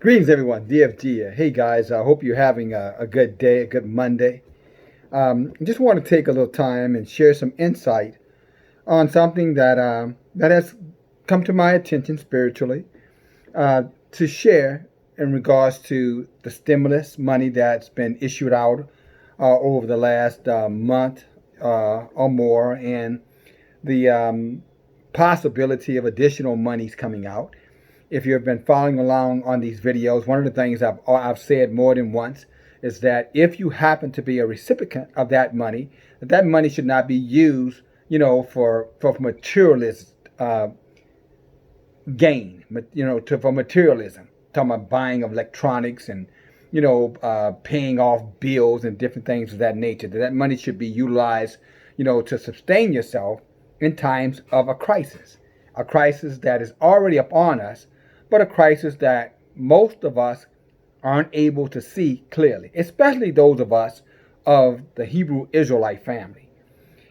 Greetings, everyone. DFG. Hey, guys. I hope you're having a good day, a good Monday. I just want to take a little time and share some insight on something that has come to my attention spiritually to share in regards to the stimulus money that's been issued out over the last month or more, and the possibility of additional monies coming out. If you've been following along on these videos, one of the things I've said more than once is that if you happen to be a recipient of that money should not be used, for materialist gain, for materialism. Talking about buying of electronics and, paying off bills and different things of that nature. That money should be utilized, to sustain yourself in times of a crisis that is already upon us, but a crisis that most of us aren't able to see clearly, especially those of us of the Hebrew Israelite family.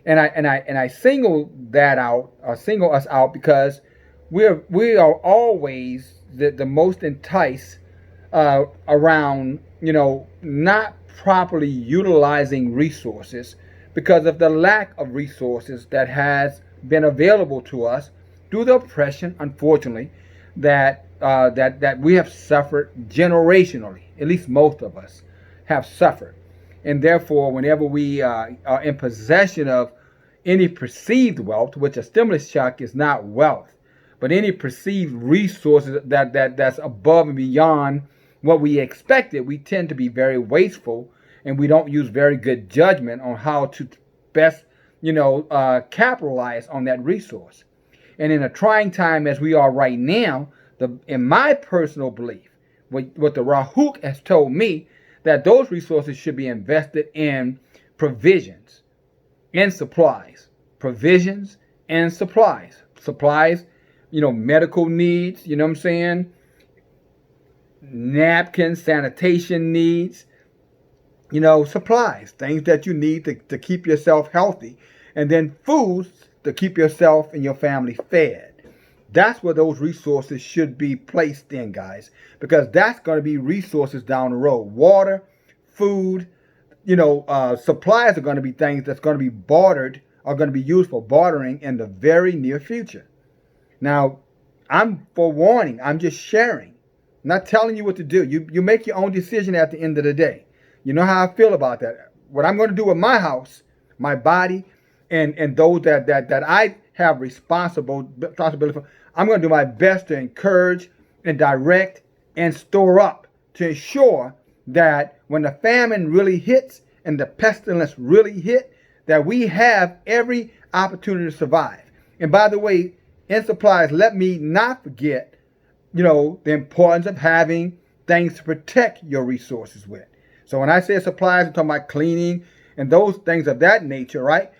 And I single that out, or single us out, because we are always the most enticed around, not properly utilizing resources because of the lack of resources that has been available to us through the oppression, unfortunately, that we have suffered generationally. At least most of us have suffered, and therefore, whenever we are in possession of any perceived wealth, which a stimulus check is not wealth, but any perceived resources that's above and beyond what we expected, we tend to be very wasteful, and we don't use very good judgment on how to best, capitalize on that resource. And in a trying time as we are right now, in my personal belief, what the Rahuk has told me, that those resources should be invested in provisions and supplies. Provisions and supplies. Supplies, medical needs, you know what I'm saying? Napkins, sanitation needs, supplies, things that you need to keep yourself healthy. And then foods to keep yourself and your family fed. That's where those resources should be placed in, guys, because that's going to be resources down the road. Water, food, supplies are going to be things that's going to be bartered, are going to be used for bartering in the very near future. Now, I'm forewarning. I'm just sharing. I'm not telling you what to do. You make your own decision at the end of the day. You know how I feel about that. What I'm going to do with my house, my body, and those that I have responsibility for, I'm going to do my best to encourage and direct and store up to ensure that when the famine really hits and the pestilence really hit, that we have every opportunity to survive. And by the way, in supplies, let me not forget, the importance of having things to protect your resources with. So when I say supplies, I'm talking about cleaning and those things of that nature, right?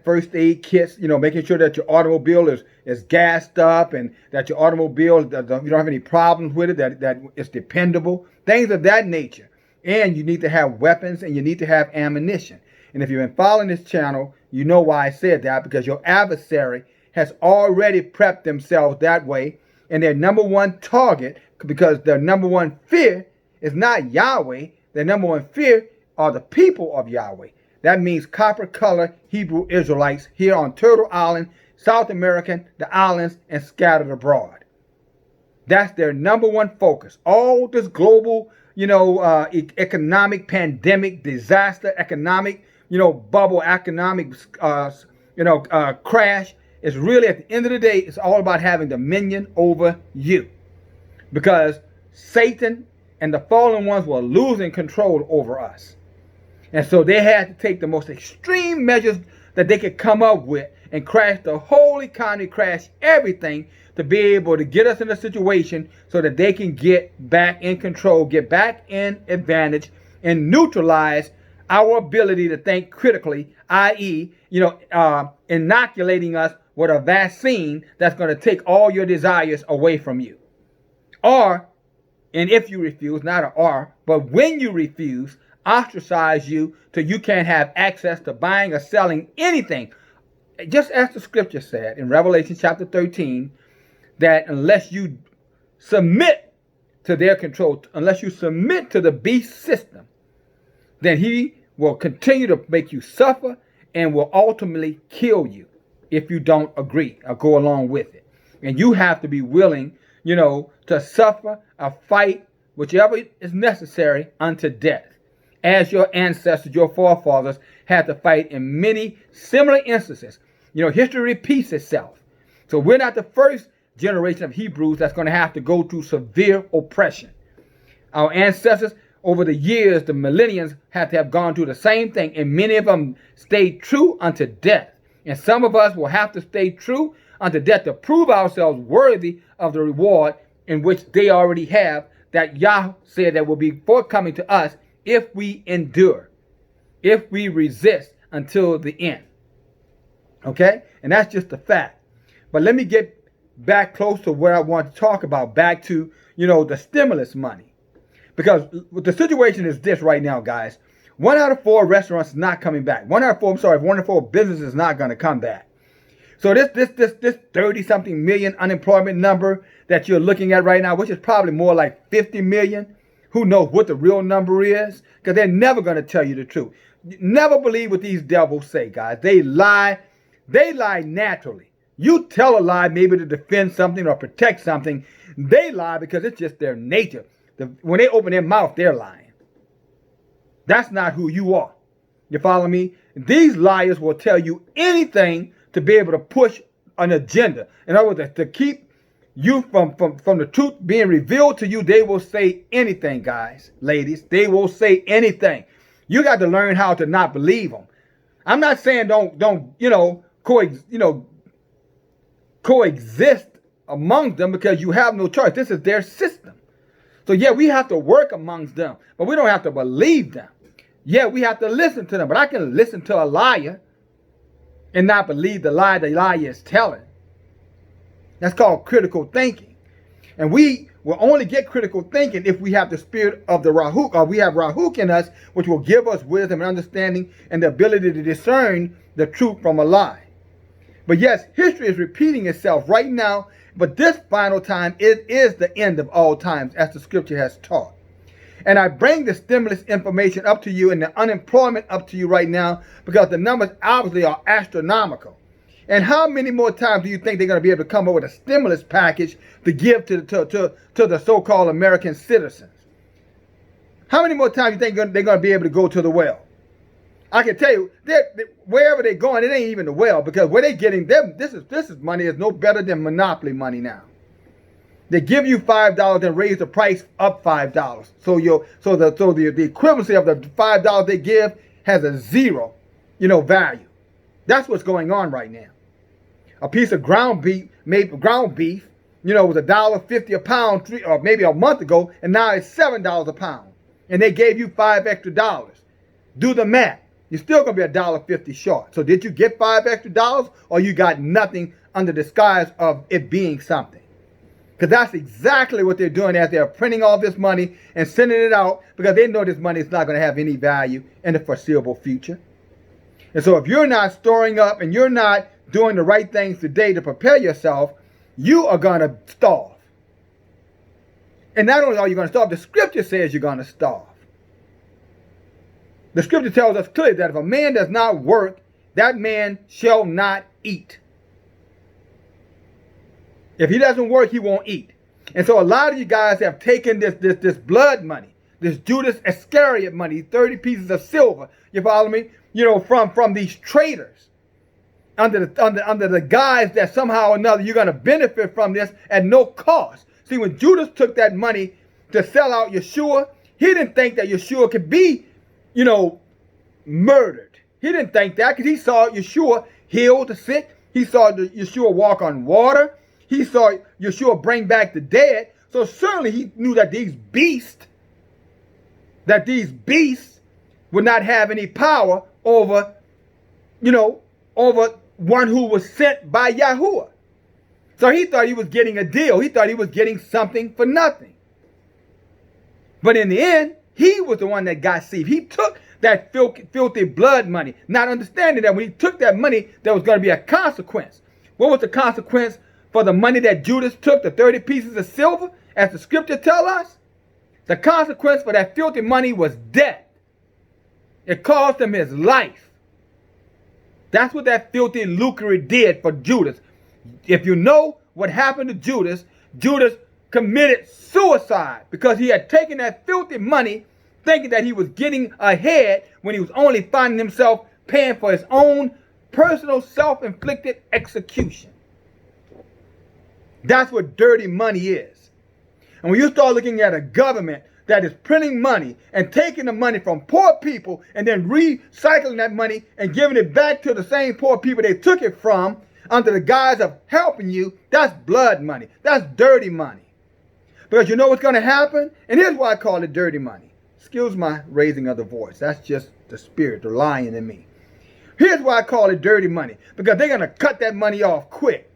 First aid kits, making sure that your automobile is gassed up and that your automobile, you don't have any problems with it, that it's dependable, things of that nature. And you need to have weapons and you need to have ammunition. And if you've been following this channel, you know why I said that, because your adversary has already prepped themselves that way. And their number one target, because their number one fear is not Yahweh, their number one fear are the people of Yahweh. That means copper color Hebrew Israelites here on Turtle Island, South America, the islands, and scattered abroad. That's their number one focus. All this global, economic pandemic, disaster, economic, bubble, economic, crash is really, at the end of the day, it's all about having dominion over you. Because Satan and the fallen ones were losing control over us. And so they had to take the most extreme measures that they could come up with and crash the whole economy, crash everything to be able to get us in a situation so that they can get back in control, get back in advantage, and neutralize our ability to think critically, i.e., inoculating us with a vaccine that's going to take all your desires away from you. Or, and if you refuse, not an or, but when you refuse, ostracize you till you can't have access to buying or selling anything. Just as the scripture said in Revelation chapter 13, that unless you submit to their control, unless you submit to the beast system, then he will continue to make you suffer and will ultimately kill you if you don't agree or go along with it. And you have to be willing, to suffer a fight, whichever is necessary, unto death, as your ancestors, your forefathers, had to fight in many similar instances. History repeats itself. So we're not the first generation of Hebrews that's going to have to go through severe oppression. Our ancestors, over the years, the millenniums, had to have gone through the same thing, and many of them stayed true unto death. And some of us will have to stay true unto death to prove ourselves worthy of the reward in which they already have, that Yah said that will be forthcoming to us if we endure, if we resist until the end. Okay? And that's just a fact. But let me get back close to what I want to talk about, back to, the stimulus money. Because the situation is this right now, guys. 1 out of 4 restaurants is not coming back. 1 out of 4 businesses is not going to come back. So this 30-something million unemployment number that you're looking at right now, which is probably more like 50 million, who knows what the real number is? Because they're never going to tell you the truth. Never believe what these devils say, guys. They lie. They lie naturally. You tell a lie maybe to defend something or protect something. They lie because it's just their nature. When they open their mouth, they're lying. That's not who you are. You follow me? These liars will tell you anything to be able to push an agenda. In other words, to keep you from the truth being revealed to you, they will say anything, guys, ladies. They will say anything. You got to learn how to not believe them. I'm not saying don't coexist among them, because you have no choice. This is their system. So yeah, we have to work amongst them, but we don't have to believe them. Yeah, we have to listen to them, but I can listen to a liar and not believe the lie the liar is telling. That's called critical thinking. And we will only get critical thinking if we have the spirit of the Rahuk, or we have Rahuk in us, which will give us wisdom and understanding and the ability to discern the truth from a lie. But yes, history is repeating itself right now, but this final time, it is the end of all times, as the scripture has taught. And I bring the stimulus information up to you and the unemployment up to you right now, because the numbers obviously are astronomical. And how many more times do you think they're going to be able to come up with a stimulus package to give to the so-called American citizens? How many more times do you think they're going to be able to go to the well? I can tell you, wherever they're going, it ain't even the well, because where they're getting them, this is money is no better than monopoly money now. They give you $5 and raise the price up $5. So the equivalency of the $5 they give has a zero, value. That's what's going on right now. A piece of ground beef, was $1.50 a pound, or maybe a month ago, and now it's $7 a pound. And they gave you $5 extra. Do the math. You're still going to be $1.50 short. So did you get $5 extra, or you got nothing under the disguise of it being something? Because that's exactly what they're doing, as they're printing all this money and sending it out, because they know this money is not going to have any value in the foreseeable future. And so if you're not storing up and you're not doing the right things today to prepare yourself, you are going to starve. And not only are you going to starve, the scripture says you're going to starve. The scripture tells us clearly that if a man does not work, that man shall not eat. If he doesn't work, he won't eat. And so a lot of you guys have taken this blood money, this Judas Iscariot money, 30 pieces of silver, you follow me? From these traders, under the guise that somehow or another you're going to benefit from this at no cost. See, when Judas took that money to sell out Yeshua, he didn't think that Yeshua could be, murdered. He didn't think that, because he saw Yeshua heal the sick. He saw Yeshua walk on water. He saw Yeshua bring back the dead. So certainly he knew that these beasts would not have any power over one who was sent by Yahuwah. So he thought he was getting a deal. He thought he was getting something for nothing. But in the end, he was the one that got saved. He took that filthy blood money, not understanding that when he took that money, there was going to be a consequence. What was the consequence for the money that Judas took, the 30 pieces of silver? as the scripture tell us, the consequence for that filthy money was death. It cost him his life. That's what that filthy lucre did for Judas. If you know what happened to Judas, Judas committed suicide because he had taken that filthy money thinking that he was getting ahead when he was only finding himself paying for his own personal self-inflicted execution. That's what dirty money is. And when you start looking at a government that is printing money and taking the money from poor people and then recycling that money and giving it back to the same poor people they took it from under the guise of helping you, that's blood money. That's dirty money. Because you know what's going to happen? And here's why I call it dirty money. Excuse my raising of the voice. That's just the spirit, the lion in me. Here's why I call it dirty money. Because they're going to cut that money off quick.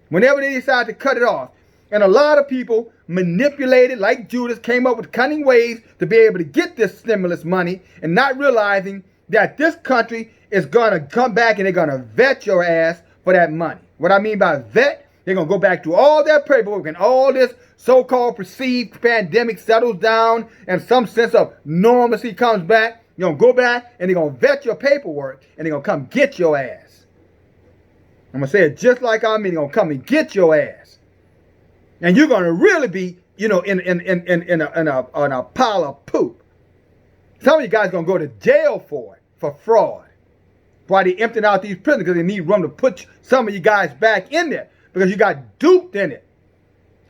Whenever they decide to cut it off. And a lot of people manipulated, like Judas, came up with cunning ways to be able to get this stimulus money and not realizing that this country is going to come back and they're going to vet your ass for that money. What I mean by vet, they're going to go back to all their paperwork and all this so-called perceived pandemic settles down and some sense of normalcy comes back. You're going to go back and they're going to vet your paperwork and they're going to come get your ass. I'm going to say it just like I mean, they're going to come and get your ass. And you're going to really be, in a pile of poop. Some of you guys are going to go to jail for it, for fraud. Why they emptying out these prisons, because they need room to put some of you guys back in there because you got duped in it.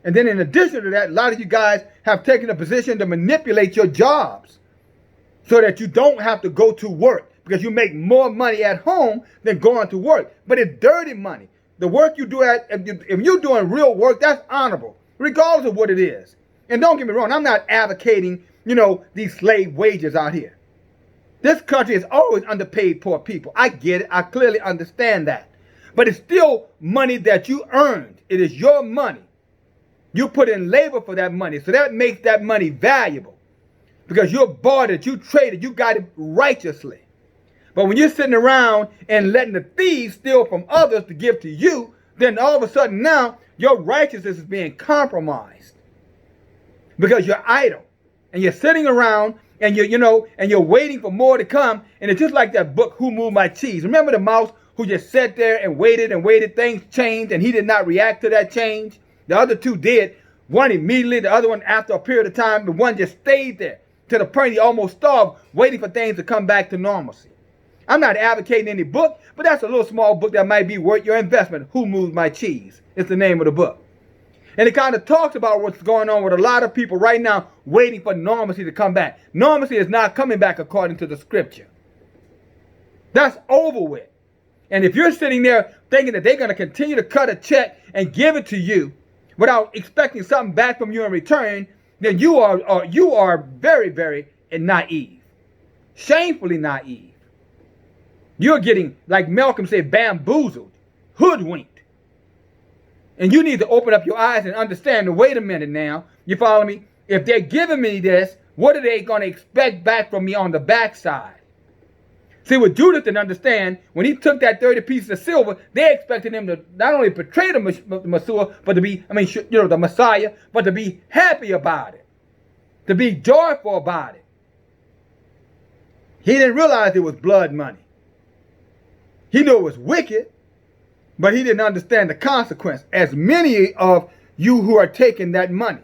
And then in addition to that, a lot of you guys have taken a position to manipulate your jobs so that you don't have to go to work because you make more money at home than going to work. But it's dirty money. The work you do if you're doing real work, that's honorable, regardless of what it is. And don't get me wrong, I'm not advocating, these slave wages out here. This country has always underpaid poor people. I get it. I clearly understand that. But it's still money that you earned. It is your money. You put in labor for that money. So that makes that money valuable. Because you bought it, you traded, you got it righteously. But when you're sitting around and letting the thieves steal from others to give to you, then all of a sudden now your righteousness is being compromised. Because you're idle. And you're sitting around and you're waiting for more to come. And it's just like that book, Who Moved My Cheese? Remember the mouse who just sat there and waited, things changed, and he did not react to that change? The other two did. One immediately, the other one after a period of time. The one just stayed there to the point he almost starved, waiting for things to come back to normalcy. I'm not advocating any book, but that's a little small book that might be worth your investment. Who Moved My Cheese? It's the name of the book. And it kind of talks about what's going on with a lot of people right now waiting for normalcy to come back. Normalcy is not coming back according to the scripture. That's over with. And if you're sitting there thinking that they're going to continue to cut a check and give it to you without expecting something back from you in return, then you are very, very naive. Shamefully naive. You're getting, like Malcolm said, bamboozled, hoodwinked. And you need to open up your eyes and understand, wait a minute now, you follow me? If they're giving me this, what are they going to expect back from me on the backside? See, what Judas didn't understand, when he took that 30 pieces of silver, they expected him to not only betray the Messiah, but to be, the Messiah, but to be happy about it, to be joyful about it. He didn't realize it was blood money. He knew it was wicked, but he didn't understand the consequence, as many of you who are taking that money.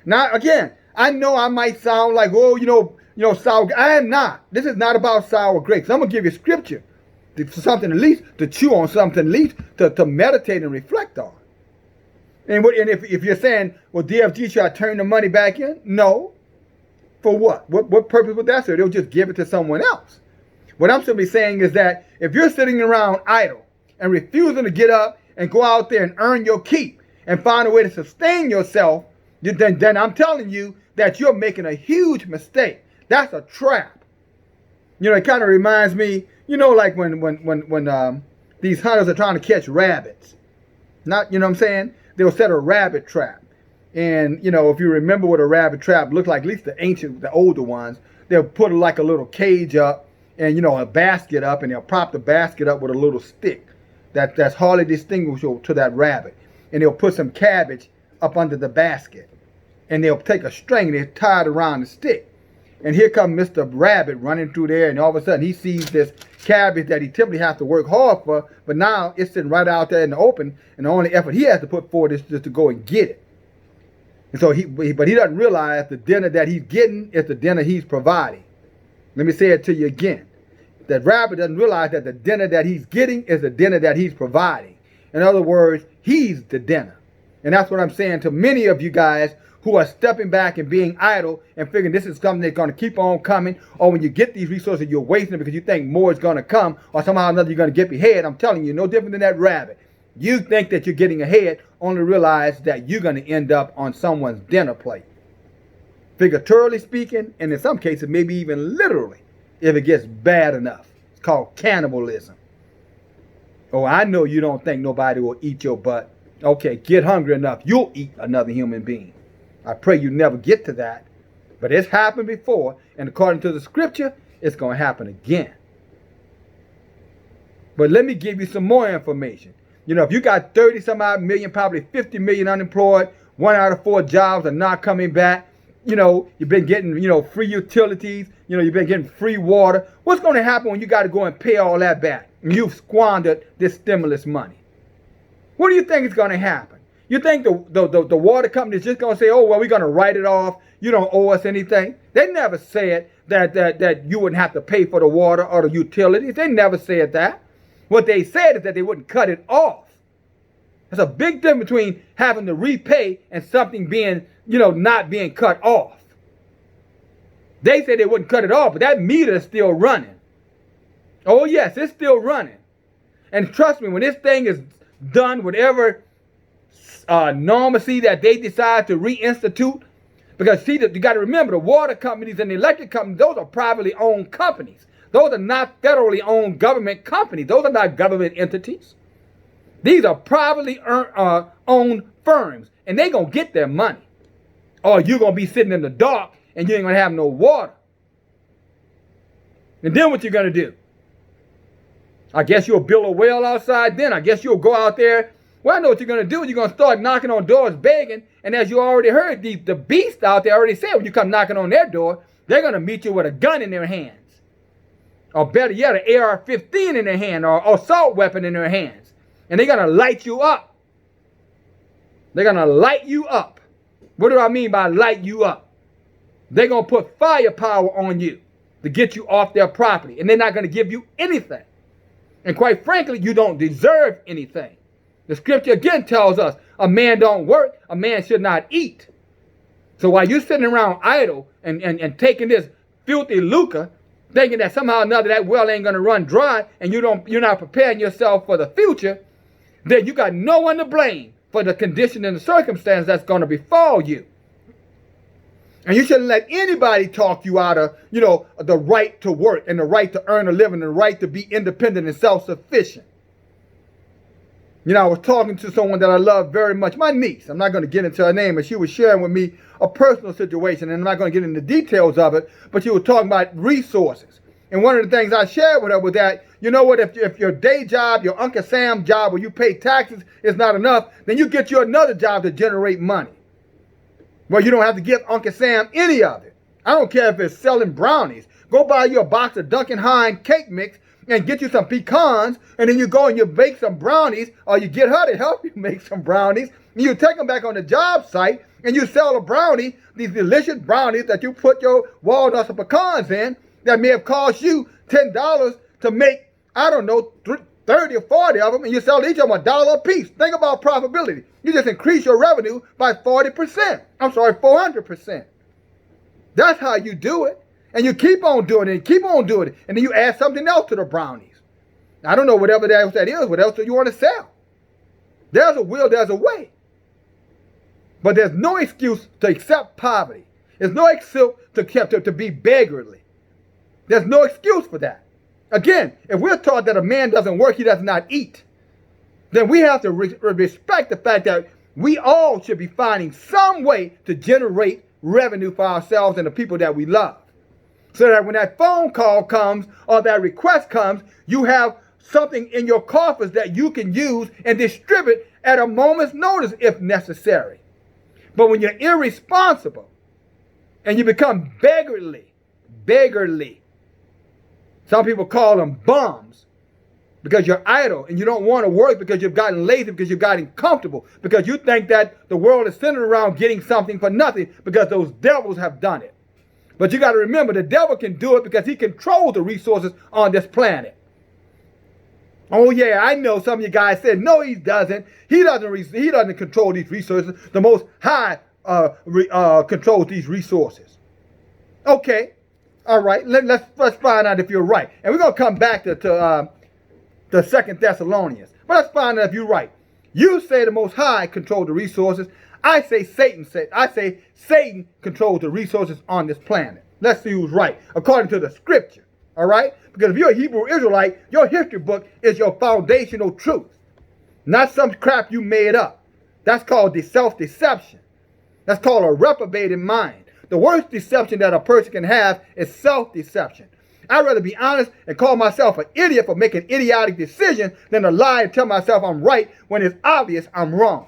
Now, again, I know I might sound like, sour. I am not. This is not about sour grapes. I'm going to give you scripture, something at least to chew on, something at least to meditate and reflect on. And if you're saying, well, DFG, should I turn the money back in? No. For what? What purpose would that serve? They'll just give it to someone else. What I'm simply saying is that if you're sitting around idle and refusing to get up and go out there and earn your keep and find a way to sustain yourself, then I'm telling you that you're making a huge mistake. That's a trap. It kind of reminds me, like when these hunters are trying to catch rabbits. Not, what I'm saying? They'll set a rabbit trap. And, if you remember what a rabbit trap looked like, at least the older ones, they'll put like a little cage up and, a basket up, and they'll prop the basket up with a little stick that's hardly distinguishable to that rabbit. And they'll put some cabbage up under the basket. and they'll take a string and they tie it around the stick. And here comes Mr. Rabbit running through there, and all of a sudden he sees this cabbage that he typically has to work hard for, but now it's sitting right out there in the open, and the only effort he has to put forward is just to go and get it. And so but he doesn't realize the dinner that he's getting is the dinner he's providing. Let me say it to you again. That rabbit doesn't realize that the dinner that he's getting is the dinner that he's providing. In other words, he's the dinner. And that's what I'm saying to many of you guys who are stepping back and being idle and figuring this is something that's going to keep on coming, or when you get these resources, you're wasting them because you think more is going to come, or somehow or another you're going to get ahead. I'm telling you, no different than that rabbit. You think that you're getting ahead, only realize that you're going to end up on someone's dinner plate. Figuratively speaking, and in some cases, maybe even literally, if it gets bad enough. It's called cannibalism. Oh, I know you don't think nobody will eat your butt. Okay, get hungry enough, you'll eat another human being. I pray you never get to that. But it's happened before, and according to the scripture, it's going to happen again. But let me give you some more information. You know, if you got 30 some odd million, probably 50 million unemployed, 1 out of 4 jobs are not coming back. You know, you've been getting, free utilities. You've been getting free water. What's going to happen when you got to go and pay all that back? And you've squandered this stimulus money. What do you think is going to happen? You think the water company is just going to say, oh, well, we're going to write it off. You don't owe us anything. They never said that you wouldn't have to pay for the water or the utilities. They never said that. What they said is that they wouldn't cut it off. There's a big difference between having to repay and something being, not being cut off. They said they wouldn't cut it off, but that meter is still running. Oh, yes, it's still running. And trust me, when this thing is done, whatever normalcy that they decide to reinstitute, because see, you got to remember, the water companies and the electric companies, those are privately owned companies. Those are not federally owned government companies. Those are not government entities. These are privately owned firms, and they're going to get their money. Or you're going to be sitting in the dark, and you ain't going to have no water. And then what you going to do? I guess you'll build a well outside then. I guess you'll go out there. Well, I know what you're going to do. You're going to start knocking on doors begging. And as you already heard, the beast out there already said when you come knocking on their door, they're going to meet you with a gun in their hands. Or better yet, an AR-15 in their hand or assault weapon in their hands. And they're going to light you up. They're going to light you up. What do I mean by light you up? They're going to put firepower on you to get you off their property. And they're not going to give you anything. And quite frankly, you don't deserve anything. The scripture again tells us, a man don't work, a man should not eat. So while you're sitting around idle and taking this filthy lucre, thinking that somehow or another that well ain't going to run dry, and you're not preparing yourself for the future, then you got no one to blame for the condition and the circumstance that's going to befall you. And you shouldn't let anybody talk you out of, the right to work and the right to earn a living and the right to be independent and self-sufficient. I was talking to someone that I love very much, my niece. I'm not going to get into her name, and she was sharing with me a personal situation, and I'm not going to get into the details of it, but she was talking about resources. And one of the things I shared with her was that, if your day job, your Uncle Sam job where you pay taxes is not enough, then you get you another job to generate money. Well, you don't have to give Uncle Sam any of it. I don't care if it's selling brownies. Go buy you a box of Duncan Hines cake mix and get you some pecans, and then you go and you bake some brownies, or you get her to help you make some brownies, and you take them back on the job site, and you sell a brownie, these delicious brownies that you put your walnuts or pecans in, that may have cost you $10 to make, 30 or 40 of them, and you sell each of them $1 a piece. Think about profitability. You just increase your revenue by 400%. That's how you do it. And you keep on doing it and keep on doing it. And then you add something else to the brownies. I don't know whatever that is. What else do you want to sell? There's a will, there's a way. But there's no excuse to accept poverty. There's no excuse to be beggarly. There's no excuse for that. Again, if we're taught that a man doesn't work, he does not eat, then we have to respect the fact that we all should be finding some way to generate revenue for ourselves and the people that we love. So that when that phone call comes or that request comes, you have something in your coffers that you can use and distribute at a moment's notice if necessary. But when you're irresponsible and you become beggarly, some people call them bums, because you're idle and you don't want to work because you've gotten lazy, because you've gotten comfortable, because you think that the world is centered around getting something for nothing because those devils have done it. But you got to remember, the devil can do it because he controls the resources on this planet. Oh yeah, I know some of you guys said, no, he doesn't. He doesn't control these resources. The Most High controls these resources. Okay, all right. Let's find out if you're right, and we're gonna come back to 2 Thessalonians. But let's find out if you're right. You say the Most High controls the resources. I say Satan controls the resources on this planet. Let's see who's right, according to the scripture. All right? Because if you're a Hebrew Israelite, your history book is your foundational truth, not some crap you made up. That's called self-deception. That's called a reprobated mind. The worst deception that a person can have is self-deception. I'd rather be honest and call myself an idiot for making idiotic decisions than to lie and tell myself I'm right when it's obvious I'm wrong.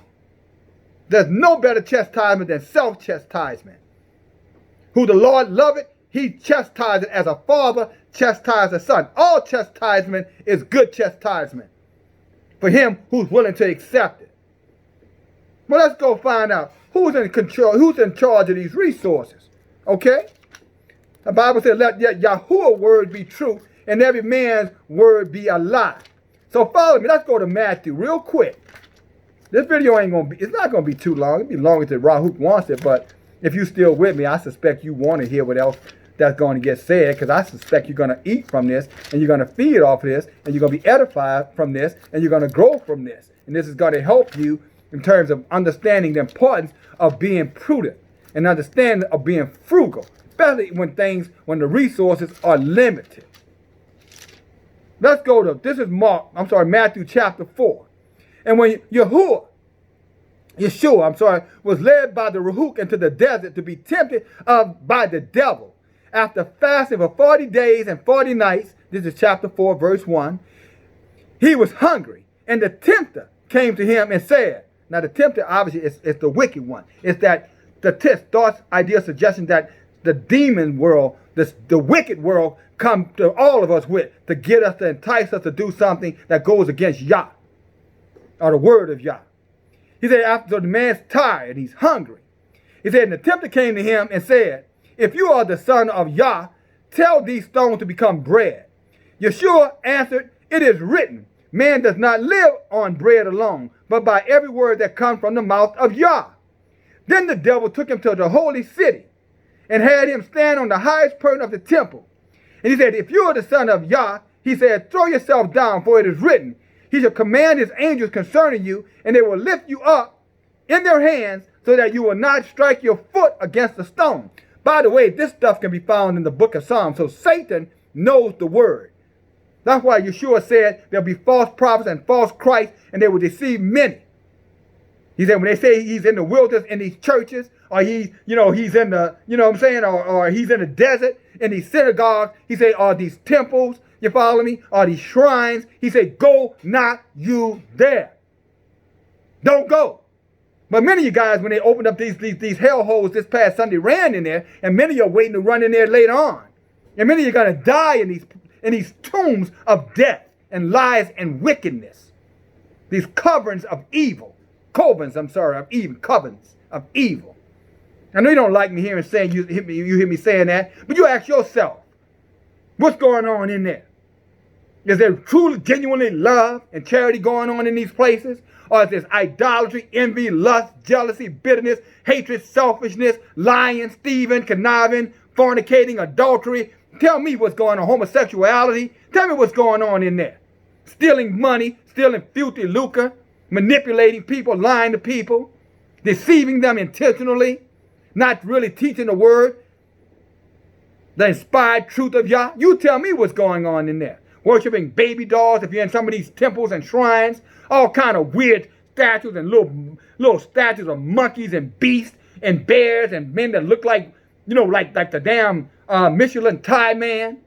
There's no better chastisement than self-chastisement. Who the Lord loveth, he chastises as a father chastises a son. All chastisement is good chastisement for him who's willing to accept it. Well, let's go find out who's in control, who's in charge of these resources. Okay? The Bible says, let Yahuwah's word be true and every man's word be a lie. So follow me. Let's go to Matthew real quick. This video it's not going to be too long. It'll be longer than Rahuk wants it, but if you're still with me, I suspect you want to hear what else that's going to get said, because I suspect you're going to eat from this, and you're going to feed off this, and you're going to be edified from this, and you're going to grow from this. And this is going to help you in terms of understanding the importance of being prudent and understanding of being frugal, especially when the resources are limited. Let's go to, Matthew chapter 4. And when Yeshua was led by the Rahuk into the desert to be tempted by the devil. After fasting for 40 days and 40 nights, this is chapter 4, verse 1, he was hungry. And the tempter came to him and said, now the tempter obviously is the wicked one. It's that the thoughts, idea, suggestion that the demon world, the wicked world come to all of us with to get us, to entice us to do something that goes against Yah, or the word of Yah. He said, after the man's tired, he's hungry. He said, and the tempter came to him and said, if you are the son of Yah, tell these stones to become bread. Yeshua answered, it is written, man does not live on bread alone, but by every word that comes from the mouth of Yah. Then the devil took him to the holy city and had him stand on the highest point of the temple. And he said, if you are the son of Yah, he said, throw yourself down, for it is written, he shall command his angels concerning you, and they will lift you up in their hands so that you will not strike your foot against a stone. By the way, this stuff can be found in the book of Psalms. So Satan knows the word. That's why Yeshua said there'll be false prophets and false Christs, and they will deceive many. He said when they say he's in the wilderness in these churches, or he's in the, or he's in the desert in these synagogues, he said, or these temples, you follow me? Or these shrines. He said, go not you there. Don't go. But many of you guys, when they opened up these hellholes this past Sunday, ran in there, and many of you are waiting to run in there later on. And many of you are going to die in these tombs of death and lies and wickedness. These coverings of evil. Covens of evil. I know you don't like me hearing saying you hear me saying that, but you ask yourself, what's going on in there? Is there truly, genuinely love and charity going on in these places? Or is there idolatry, envy, lust, jealousy, bitterness, hatred, selfishness, lying, thieving, conniving, fornicating, adultery? Tell me what's going on. Homosexuality? Tell me what's going on in there. Stealing money, stealing filthy lucre, manipulating people, lying to people, deceiving them intentionally, not really teaching the word, the inspired truth of Yah. You tell me what's going on in there. Worshipping baby dolls, if you're in some of these temples and shrines, all kind of weird statues and little statues of monkeys and beasts and bears and men that look like, like the damn Michelin Tie man,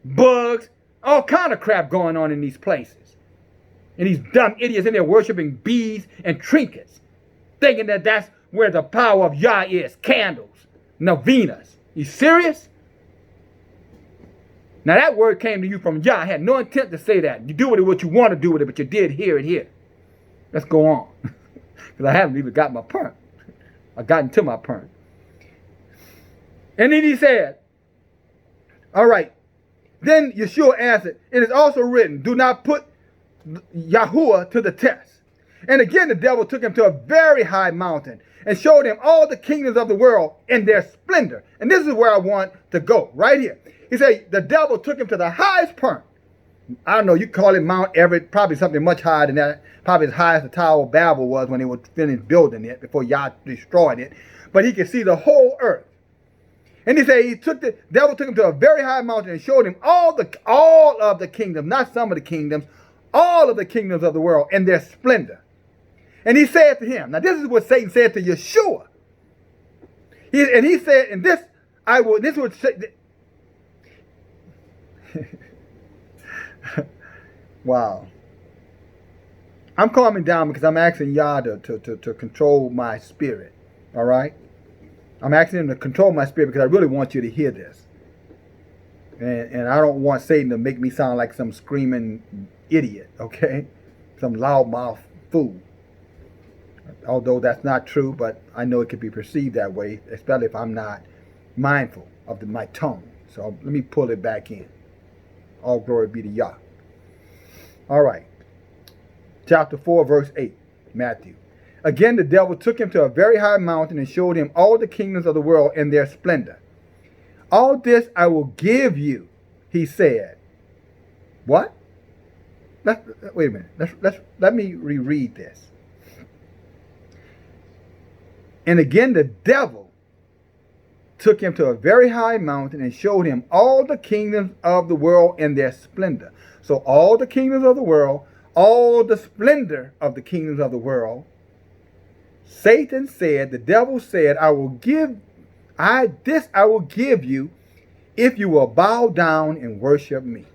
bugs, all kind of crap going on in these places. And these dumb idiots in there worshiping bees and trinkets, thinking that that's where the power of Yah is. Candles, novenas. You serious? Now that word came to you from Yah. I had no intent to say that. You do with it what you want to do with it, but you did hear it here. Let's go on. Because I haven't even got my point. I got into my point. And then he said, all right. Then Yeshua answered, it is also written, do not put Yahuwah to the test. And again the devil took him to a very high mountain and showed him all the kingdoms of the world in their splendor. And this is where I want to go, right here. He said the devil took him to the highest point. I don't know, you call it Mount Everest, probably something much higher than that. Probably as high as the Tower of Babel was when they were finished building it before Yah destroyed it. But he could see the whole earth. And he said the devil took him to a very high mountain and showed him all of the kingdoms, not some of the kingdoms, all of the kingdoms of the world and their splendor. And he said to him, now this is what Satan said to Yeshua. He said, and this I will, this would say, wow. I'm calming down because I'm asking Yah to control my spirit. All right? I'm asking him to control my spirit because I really want you to hear this. And I don't want Satan to make me sound like some screaming idiot, okay? Some loudmouth fool. Although that's not true, but I know it could be perceived that way, especially if I'm not mindful of my tongue. So let me pull it back in. All glory be to Yah. All right. Chapter 4, verse 8, Matthew. Again, the devil took him to a very high mountain and showed him all the kingdoms of the world and their splendor. All this I will give you, he said. What? Wait a minute. Let me reread this. And again, the devil took him to a very high mountain and showed him all the kingdoms of the world and their splendor. So all the kingdoms of the world, all the splendor of the kingdoms of the world. Satan said, the devil said, I will give you if you will bow down and worship me.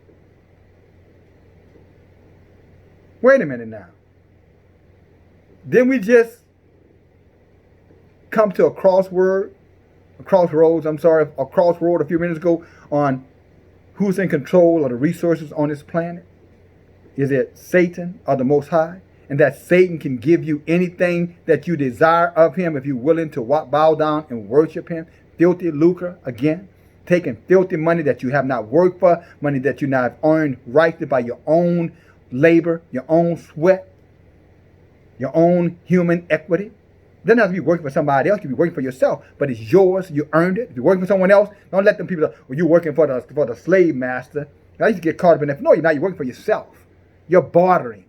Wait a minute now. Didn't we just come to a crossroad a few minutes ago on who's in control of the resources on this planet? Is it Satan or the Most High? And that Satan can give you anything that you desire of him if you're willing to bow down and worship him. Filthy lucre, again. Taking filthy money that you have not worked for, money that you not have earned rightly by your own labor, your own sweat, your own human equity. It doesn't have to be working for somebody else. You can be working for yourself, but it's yours. You earned it. If you're working for someone else, don't let them people say, well, you're working for the slave master. I used to get caught up in that. No, you're not. You're working for yourself. You're bartering.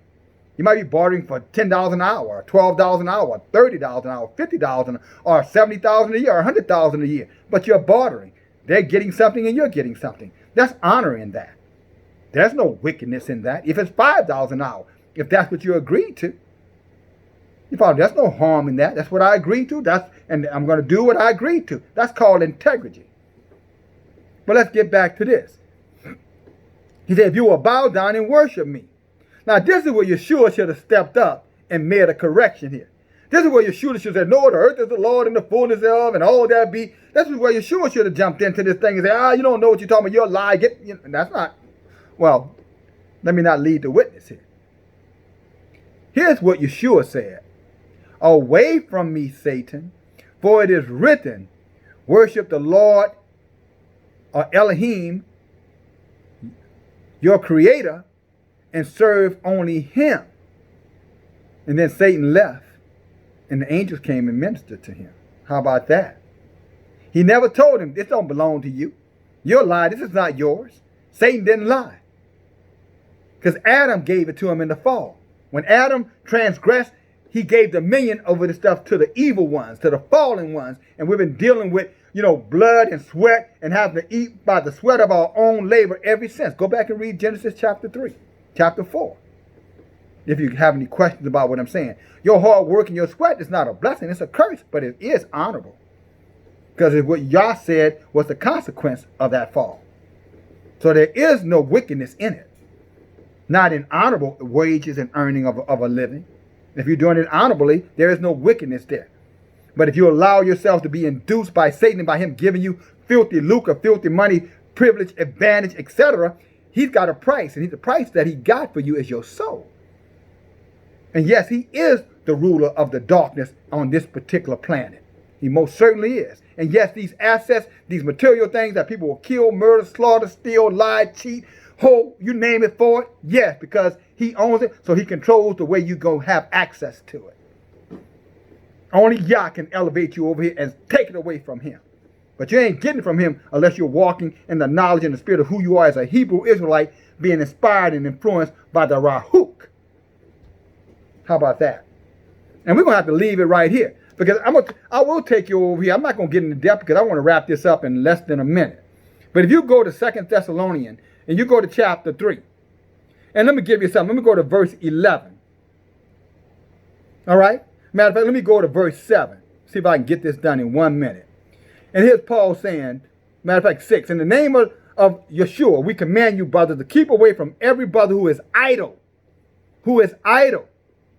You might be bartering for $10 an hour, or $12 an hour, or $30 an hour, $50 an hour, or $70,000 a year, or $100,000 a year. But you're bartering. They're getting something and you're getting something. That's honor in that. There's no wickedness in that. If it's $5 an hour, if that's what you agreed to, there's no harm in that. That's what I agreed to. And I'm going to do what I agreed to. That's called integrity. But let's get back to this. He said, if you will bow down and worship me. Now, this is where Yeshua should have stepped up and made a correction here. This is where Yeshua should have said, no, the earth is the Lord and the fullness thereof and all that be. This is where Yeshua should have jumped into this thing and said, you don't know what you're talking about. You're a lie. That's not. Well, let me not lead the witness here. Here's what Yeshua said. Away from me, Satan, for it is written, worship the Lord or Elohim, your creator, and serve only him. And then Satan left, and the angels came and ministered to him. How about that? He never told him, this don't belong to you. You're lying. This is not yours. Satan didn't lie. Because Adam gave it to him in the fall. When Adam transgressed, he gave dominion over the stuff to the evil ones, to the fallen ones. And we've been dealing with, blood and sweat and having to eat by the sweat of our own labor ever since. Go back and read Genesis chapter 3, chapter 4. If you have any questions about what I'm saying. Your hard work and your sweat is not a blessing. It's a curse, but it is honorable. Because it's what Yah said was the consequence of that fall. So there is no wickedness in it. Not in honorable wages and earning of a living. If you're doing it honorably, there is no wickedness there. But if you allow yourself to be induced by Satan and by him giving you filthy lucre, filthy money, privilege, advantage, etc., he's got a price. And the price that he got for you is your soul. And yes, he is the ruler of the darkness on this particular planet. He most certainly is. And yes, these assets, these material things that people will kill, murder, slaughter, steal, lie, cheat, hold, you name it for it. Yes, because he owns it, so he controls the way you go have access to it. Only Yah can elevate you over here and take it away from him. But you ain't getting it from him unless you're walking in the knowledge and the spirit of who you are as a Hebrew Israelite, being inspired and influenced by the Rahuk. How about that? And we're going to have to leave it right here. Because I will take you over here. I'm not going to get into depth because I want to wrap this up in less than a minute. But if you go to 2 Thessalonians and you go to chapter 3. And let me give you something. Let me go to verse 11. All right? Matter of fact, let me go to verse 7. See if I can get this done in 1 minute. And here's Paul saying, matter of fact, 6. In the name of Yeshua, we command you, brothers, to keep away from every brother who is idle. Who is idle.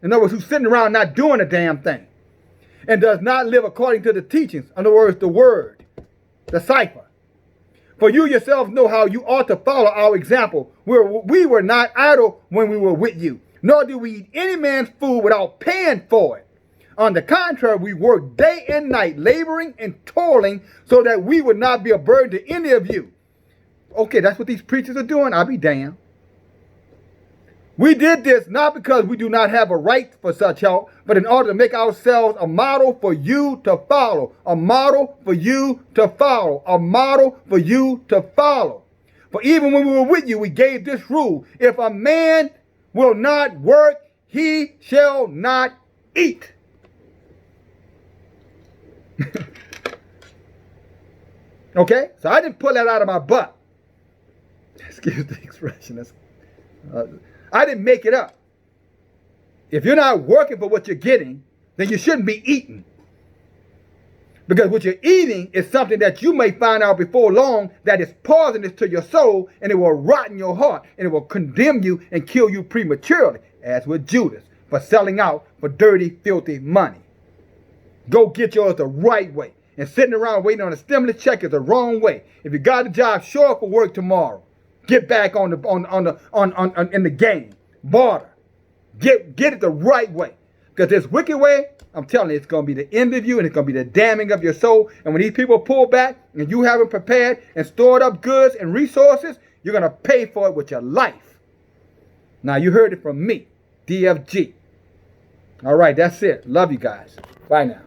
In other words, who's sitting around not doing a damn thing. And does not live according to the teachings. In other words, the word. The cipher. For you yourselves know how you ought to follow our example. We were not idle when we were with you. Nor did we eat any man's food without paying for it. On the contrary, we worked day and night, laboring and toiling, so that we would not be a burden to any of you. Okay, that's what these preachers are doing. I'll be damned. We did this not because we do not have a right for such help, but in order to make ourselves a model for you to follow. A model for you to follow. A model for you to follow. For even when we were with you, we gave this rule. If a man will not work, he shall not eat. Okay? So I didn't pull that out of my butt. Excuse the expression. I didn't make it up. If you're not working for what you're getting, then you shouldn't be eating. Because what you're eating is something that you may find out before long that is poisonous to your soul, and it will rot in your heart, and it will condemn you and kill you prematurely, as with Judas, for selling out for dirty, filthy money. Go get yours the right way. And sitting around waiting on a stimulus check is the wrong way. If you got a job, show up for work tomorrow. Get back in the game. Barter. Get it the right way. Because this wicked way, I'm telling you, it's going to be the end of you, and it's going to be the damning of your soul. And when these people pull back and you haven't prepared and stored up goods and resources, you're going to pay for it with your life. Now, you heard it from me, DFG. All right, that's it. Love you guys. Bye now.